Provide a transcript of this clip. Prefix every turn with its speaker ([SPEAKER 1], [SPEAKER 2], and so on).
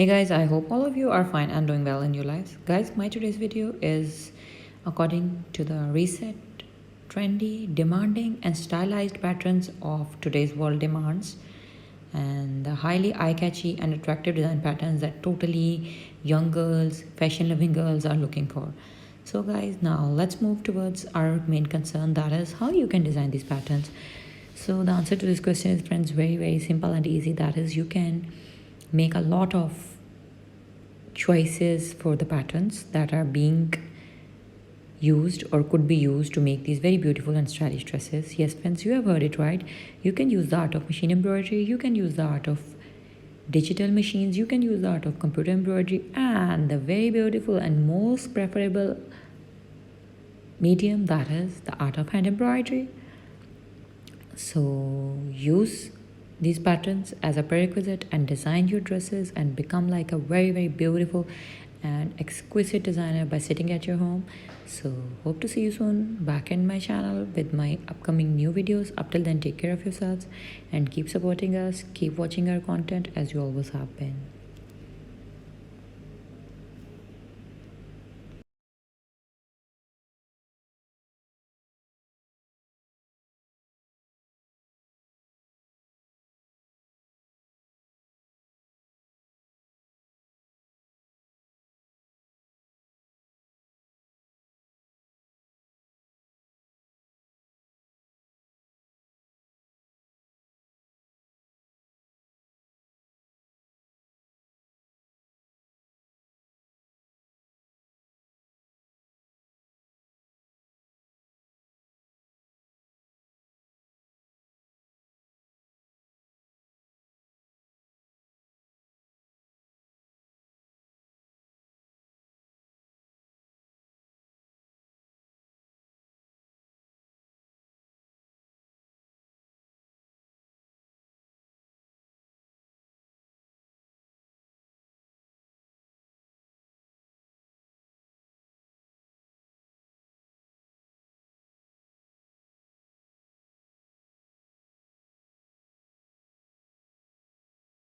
[SPEAKER 1] Hey guys, I hope all of you are fine and doing well in your lives. Guys, my today's video is according to the recent, trendy, demanding and stylized patterns of today's world demands, and the highly eye-catchy and attractive design patterns that totally young girls, fashion-loving girls are looking for. So guys, now let's move towards our main concern, that is how you can design these patterns. So the answer to this question is, friends, very simple and easy. That is, you can make a lot of choices for the patterns that are being used or could be used to make these very beautiful and stylish dresses. Yes, friends, you have heard it right. You can use the art of machine embroidery, you can use the art of digital machines, you can use the art of computer embroidery, and the very beautiful and most preferable medium, that is the art of hand embroidery. So use these patterns as a prerequisite and design your dresses and become like a very beautiful and exquisite designer by sitting at your home. So hope to see you soon back in my channel with my upcoming new videos. Up till then, take care of yourselves and keep supporting us, keep watching our content as you always have been.